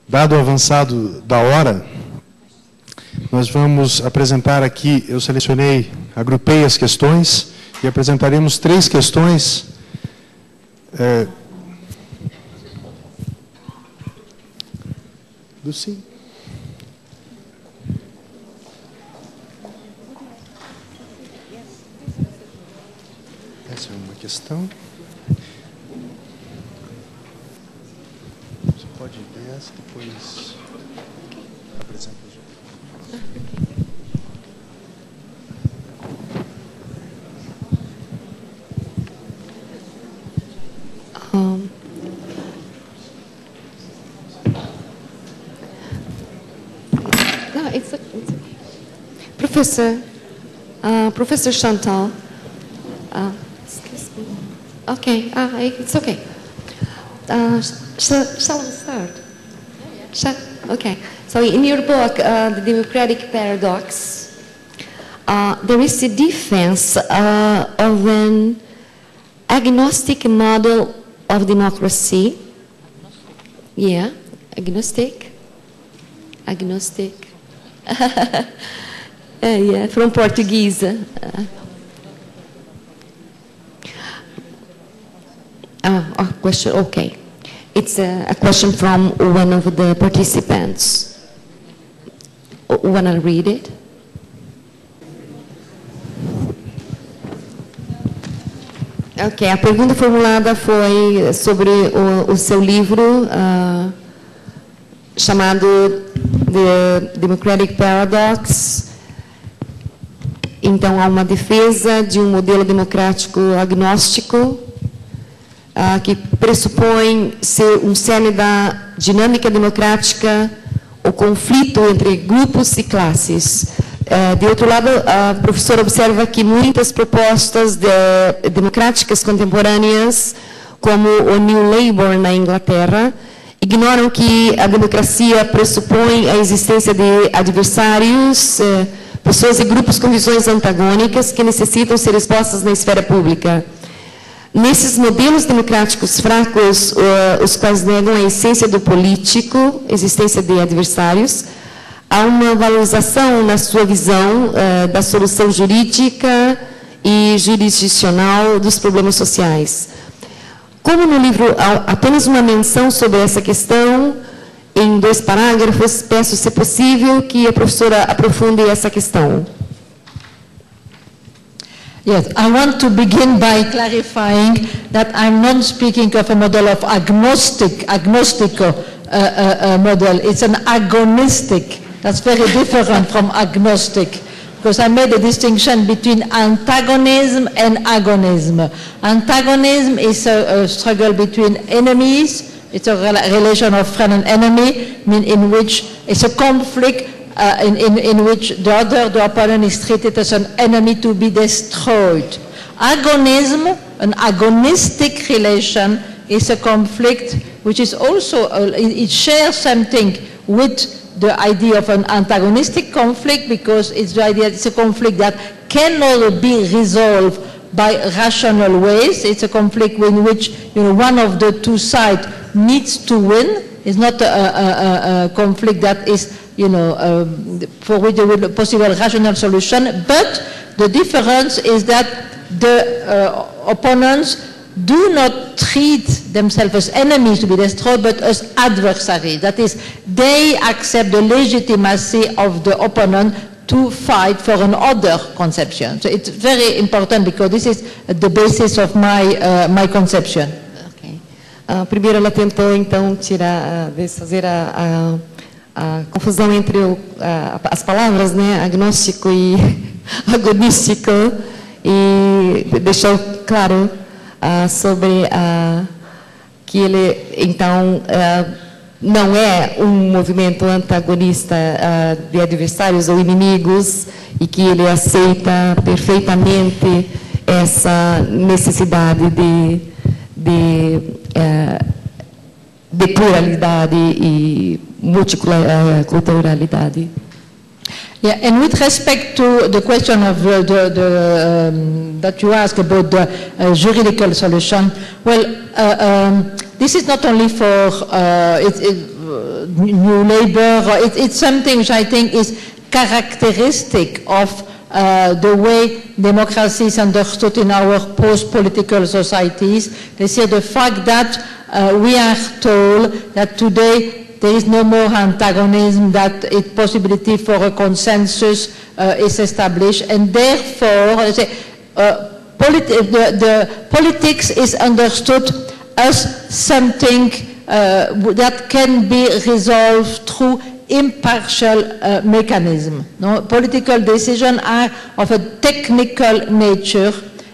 Dado o avançado da hora, nós vamos apresentar aqui, eu selecionei, agrupei as questões e apresentaremos 3 questões. Lucy? Essa é uma questão. Você pode ler essa, depois apresenta os outros. No, it's okay. Professor Chantal. Excuse me. Okay, it's okay. Shall we start? Okay. So in your book, The Democratic Paradox, there is a defense of an agnostic model of democracy. Yeah, agnostic. Yeah, from Portuguese. A question, okay. It's a question from one of the participants. Want to read it? Ok, a pergunta formulada foi sobre o seu livro chamado The Democratic Paradox. Então, há uma defesa de um modelo democrático agnóstico que pressupõe ser um cerne da dinâmica democrática, o conflito entre grupos e classes. De outro lado, a professora observa que muitas propostas democráticas contemporâneas, como o New Labour na Inglaterra, ignoram que a democracia pressupõe a existência de adversários, pessoas e grupos com visões antagônicas que necessitam ser expostas na esfera pública. Nesses modelos democráticos fracos, os quais negam a essência do político, existência de adversários, há uma valorização na sua visão da solução jurídica e jurisdicional dos problemas sociais. Como no livro há apenas uma menção sobre essa questão, em 2 parágrafos, peço, se possível, que a professora aprofunde essa questão. Yes, I want to begin by clarifying that I'm not speaking of a model of agnostico model. It's an agonistic. That's very different from agnostic, because I made a distinction between antagonism and agonism. Antagonism is a struggle between enemies. It's a relation of friend and enemy, in which it's a conflict in which the opponent is treated as an enemy to be destroyed. Agonism, an agonistic relation, is a conflict which is also, it shares something with the idea of an antagonistic conflict, because it's the idea it's a conflict that cannot be resolved by rational ways. It's a conflict in which one of the 2 sides needs to win. It's not a conflict that is for which there will be a possible rational solution, but the difference is that the opponents do not treat themselves as enemies to be destroyed, but as adversaries. That is, they accept the legitimacy of the opponent to fight for another conception. So it's very important, because this is the basis of my conception. Okay. Primeiro ela tentou, então, desfazer a confusão entre as palavras, né, agnóstico e agonístico, e deixou claro sobre que ele, então, não é um movimento antagonista de adversários ou inimigos, e que ele aceita perfeitamente essa necessidade de pluralidade e multiculturalidade. Yeah, and with respect to the question of that you asked about the juridical solution, well, this is not only for New Labour. It's something which I think is characteristic of the way democracy is understood in our post-political societies. They say the fact that we are told that today there is no more antagonism, that a possibility for a consensus is established, and therefore the politics is understood as something that can be resolved through impartial mechanism. No? Political decisions are of a technical nature,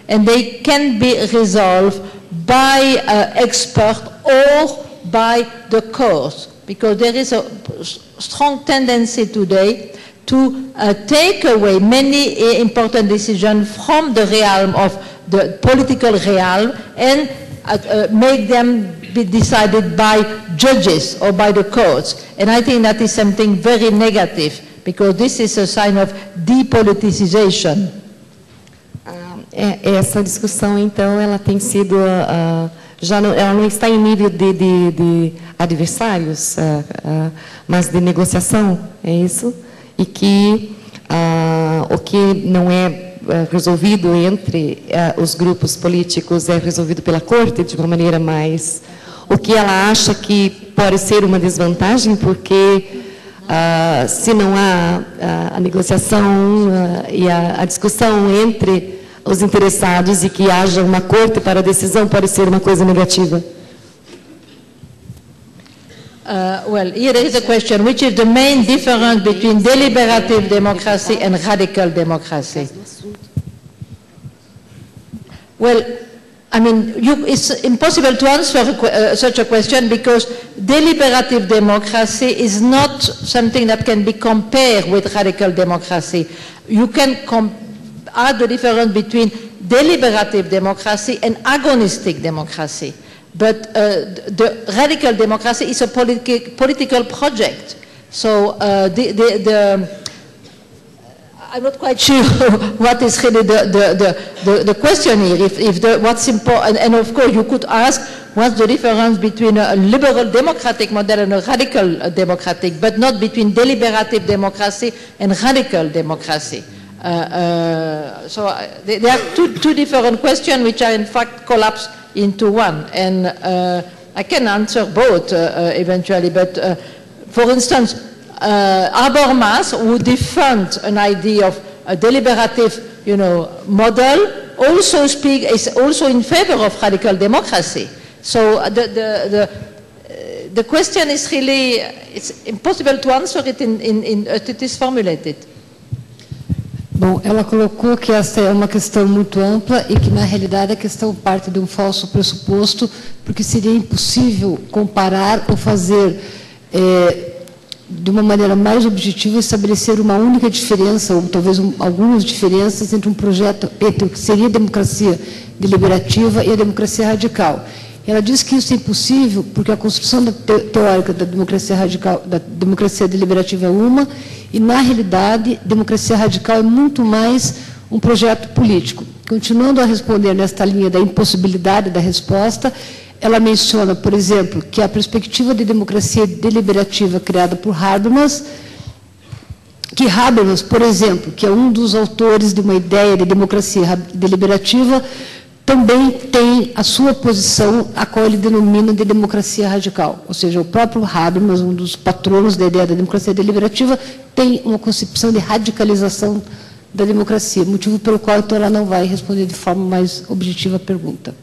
and they can be resolved by experts or by the courts, because there is a strong tendency today to take away many important decisions from the realm of the political realm and make them be decided by judges or by the courts. And I think that is something very negative, because this is a sign of depoliticization. Essa discussão, então, ela tem sido, ela não está em nível de adversários, mas de negociação, é isso? E que o que não é resolvido entre os grupos políticos é resolvido pela corte de uma maneira mais... O que ela acha que pode ser uma desvantagem, porque se não há a negociação e a discussão entre os interessados e que haja uma corte para a decisão, pode ser uma coisa negativa. Well, here there is a question, which is the main difference between deliberative democracy and radical democracy? Well, I mean, it's impossible to answer such a question, because deliberative democracy is not something that can be compared with radical democracy. You can add the difference between deliberative democracy and agonistic democracy. But the radical democracy is a political project. So I'm not quite sure what is really the question here. What's important, and of course you could ask what's the difference between a liberal democratic model and a radical democratic, but not between deliberative democracy and radical democracy. So there are two different questions which are in fact collapsed into one, and I can answer both eventually, but for instance, Habermas, who defend an idea of a deliberative, model, is also in favor of radical democracy. So the question is really, it's impossible to answer it it is formulated. Bom, ela colocou que essa é uma questão muito ampla e que, na realidade, a questão parte de um falso pressuposto, porque seria impossível comparar ou fazer, de uma maneira mais objetiva, estabelecer uma única diferença, ou talvez algumas diferenças entre um projeto entre o que seria a democracia deliberativa e a democracia radical. Ela diz que isso é impossível porque a construção teórica da democracia radical, da democracia deliberativa é uma, e, na realidade, democracia radical é muito mais um projeto político. Continuando a responder nesta linha da impossibilidade da resposta, ela menciona, por exemplo, que a perspectiva de democracia deliberativa criada por Habermas, por exemplo, que é um dos autores de uma ideia de democracia deliberativa, também tem a sua posição, a qual ele denomina de democracia radical. Ou seja, o próprio Habermas, um dos patronos da ideia da democracia deliberativa, tem uma concepção de radicalização da democracia, motivo pelo qual então ela não vai responder de forma mais objetiva a pergunta.